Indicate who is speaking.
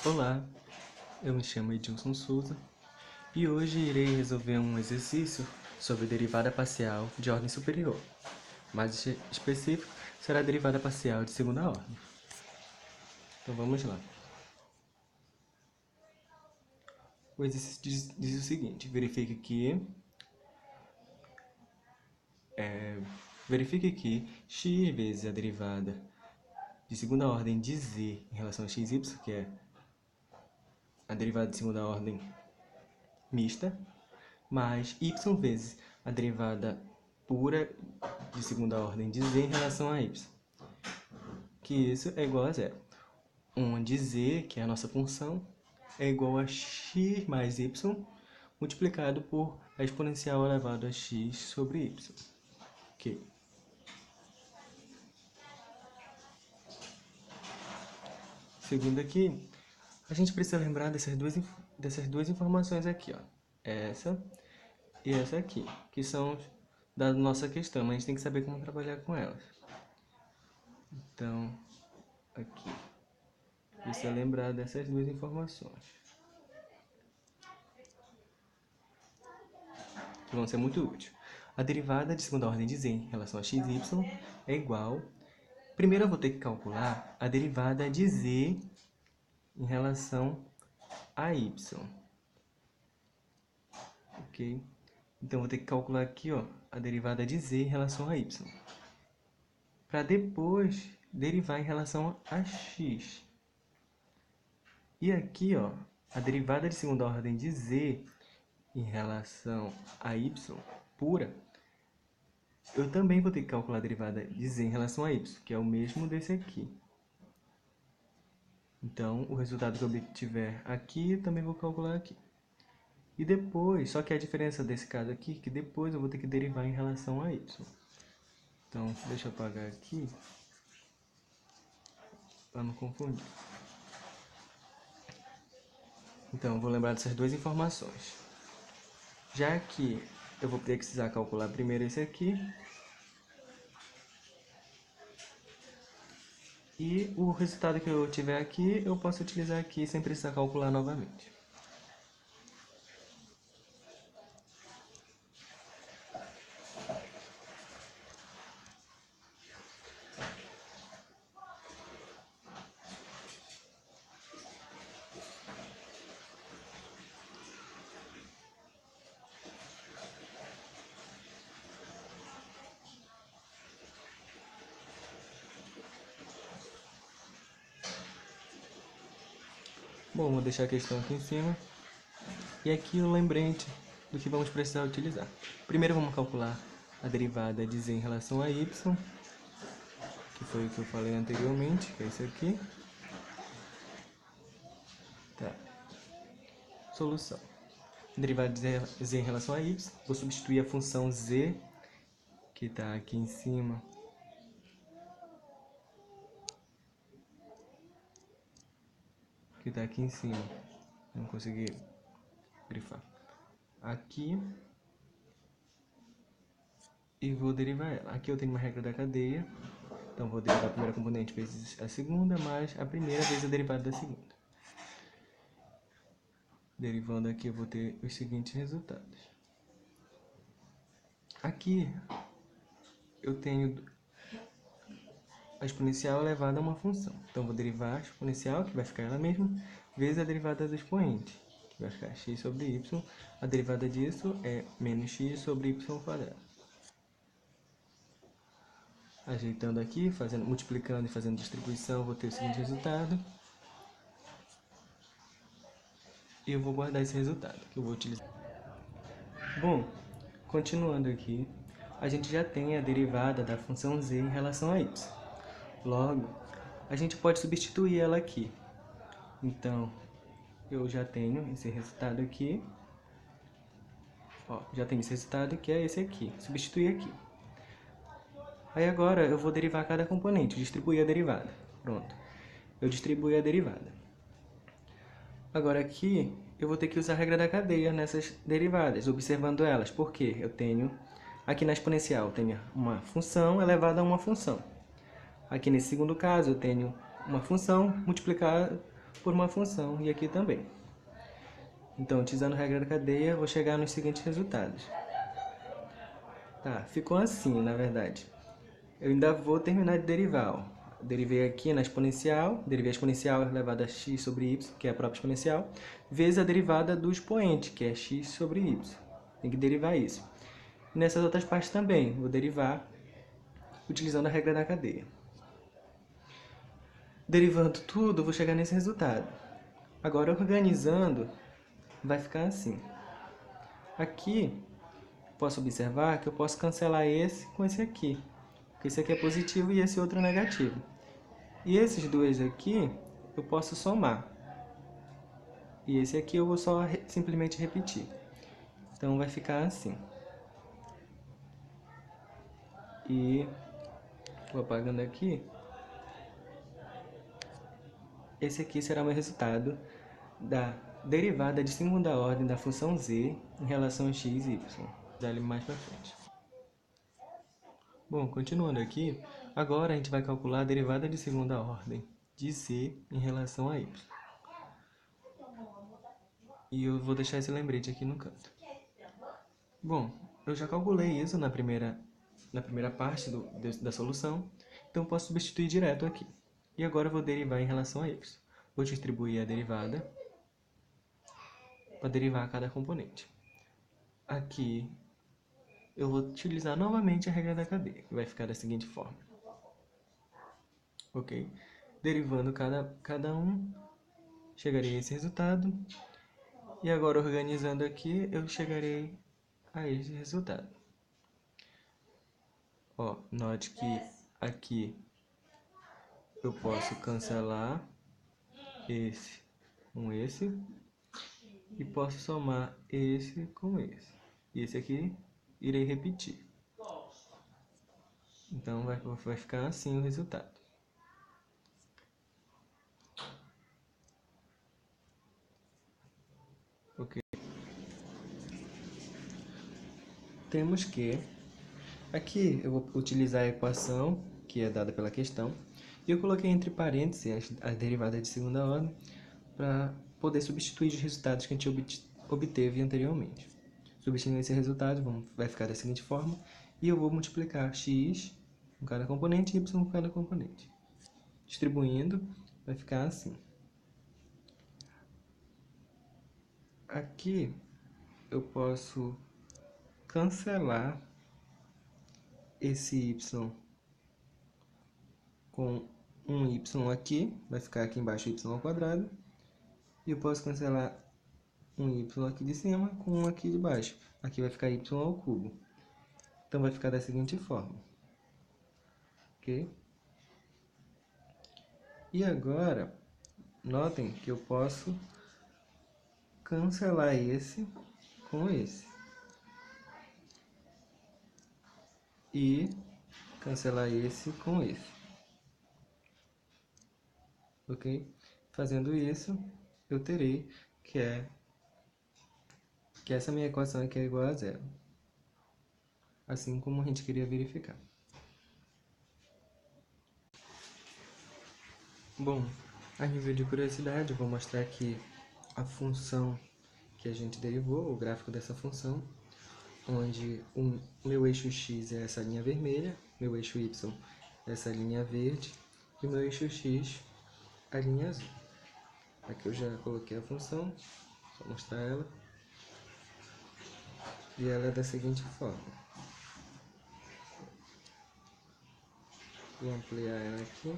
Speaker 1: Olá, eu me chamo Edilson Souza e hoje irei resolver um exercício sobre derivada parcial de ordem superior. Mais específico, será a derivada parcial de segunda ordem. Então vamos lá. O exercício diz o seguinte: verifique que x vezes a derivada de segunda ordem de z em relação a xy, que é a derivada de segunda ordem mista, mais y vezes a derivada pura de segunda ordem de z em relação a y, que isso é igual a zero, onde z, que é a nossa função, é igual a x mais y multiplicado por a exponencial elevado a x sobre y. Ok. Segundo aqui, a gente precisa lembrar dessas duas informações aqui, ó. Essa e essa aqui, que são da nossa questão, mas a gente tem que saber como trabalhar com elas. Então, aqui, precisa lembrar dessas duas informações, que vão ser muito úteis. A derivada de segunda ordem de z em relação a xy é igual... Primeiro eu vou ter que calcular a derivada de z em relação a y. Ok? Então, eu vou ter que calcular aqui, ó, a derivada de z em relação a y, para depois derivar em relação a x. E aqui, ó, a derivada de segunda ordem de z em relação a y pura, eu também vou ter que calcular a derivada de z em relação a y, que é o mesmo desse aqui. Então, o resultado que eu obtiver aqui, eu também vou calcular aqui. E depois, só que a diferença desse caso aqui, que depois eu vou ter que derivar em relação a y. Então, deixa eu apagar aqui, para não confundir. Então, eu vou lembrar dessas duas informações. Já que eu vou precisar calcular primeiro esse aqui, e o resultado que eu tiver aqui, eu posso utilizar aqui sem precisar calcular novamente. Bom, vou deixar a questão aqui em cima. E aqui o lembrete do que vamos precisar utilizar. Primeiro vamos calcular a derivada de z em relação a y, que foi o que eu falei anteriormente, que é isso aqui. Tá. Solução. Derivada de z em relação a y, vou substituir a função z, que está aqui em cima, não consegui grifar, aqui, e vou derivar ela. Aqui eu tenho uma regra da cadeia, então vou derivar a primeira componente vezes a segunda, mais a primeira vezes a derivada da segunda. Derivando aqui eu vou ter os seguintes resultados. Aqui eu tenho a exponencial elevada a uma função. Então, vou derivar a exponencial, que vai ficar ela mesma, vezes a derivada do expoente, que vai ficar x sobre y. A derivada disso é menos x sobre y quadrado. Ajeitando aqui, multiplicando e fazendo distribuição, vou ter o seguinte resultado. E eu vou guardar esse resultado, que eu vou utilizar. Bom, continuando aqui, a gente já tem a derivada da função z em relação a y. Logo, a gente pode substituir ela aqui. Então, eu já tenho esse resultado aqui. Ó, já tenho esse resultado que é esse aqui. Substituir aqui. Aí agora eu vou derivar cada componente, distribuir a derivada. Pronto. Eu distribuí a derivada. Agora aqui eu vou ter que usar a regra da cadeia nessas derivadas, observando elas. Porque eu tenho, aqui na exponencial, eu tenho uma função elevada a uma função. Aqui nesse segundo caso, eu tenho uma função multiplicada por uma função e aqui também. Então, utilizando a regra da cadeia, vou chegar nos seguintes resultados. Tá, ficou assim, na verdade. Eu ainda vou terminar de derivar, ó. Derivei aqui na exponencial, derivei a exponencial elevada a x sobre y, que é a própria exponencial, vezes a derivada do expoente, que é x sobre y. Tem que derivar isso. E nessas outras partes também, vou derivar utilizando a regra da cadeia. Derivando tudo, vou chegar nesse resultado. Agora, organizando, vai ficar assim. Aqui, posso observar que eu posso cancelar esse com esse aqui. Porque esse aqui é positivo e esse outro é negativo. E esses dois aqui, eu posso somar. E esse aqui eu vou só simplesmente repetir. Então, vai ficar assim. E vou apagando aqui. Esse aqui será o meu resultado da derivada de segunda ordem da função z em relação a x e y. Vou dar ele mais para frente. Bom, continuando aqui, agora a gente vai calcular a derivada de segunda ordem de z em relação a y. E eu vou deixar esse lembrete aqui no canto. Bom, eu já calculei isso na primeira parte da solução, então eu posso substituir direto aqui. E agora eu vou derivar em relação a y. Vou distribuir a derivada para derivar cada componente. Aqui eu vou utilizar novamente a regra da cadeia, que vai ficar da seguinte forma. Ok? Derivando cada um, chegarei a esse resultado. E agora, organizando aqui, eu chegarei a esse resultado. Ó, note que aqui eu posso cancelar esse com esse. E posso somar esse com esse. E esse aqui irei repetir. Então, vai ficar assim o resultado. Ok? Temos que... Aqui eu vou utilizar a equação que é dada pela questão. E eu coloquei entre parênteses a derivada de segunda ordem para poder substituir os resultados que a gente obteve anteriormente. Substituindo esse resultado, vai ficar da seguinte forma. E eu vou multiplicar x com cada componente e y com cada componente. Distribuindo, vai ficar assim. Aqui eu posso cancelar esse y com um y aqui, vai ficar aqui embaixo y ao quadrado. E eu posso cancelar um y aqui de cima com um aqui de baixo. Aqui vai ficar y ao cubo. Então vai ficar da seguinte forma. Ok? E agora, notem que eu posso cancelar esse com esse. E cancelar esse com esse. Ok? Fazendo isso, eu terei que essa minha equação aqui é igual a zero. Assim como a gente queria verificar. Bom, a nível de curiosidade, eu vou mostrar aqui a função que a gente derivou, o gráfico dessa função, onde o meu eixo x é essa linha vermelha, meu eixo y é essa linha verde, e o meu eixo x a linha azul. Aqui eu já coloquei a função, só mostrar ela. E ela é da seguinte forma. Vou ampliar ela aqui.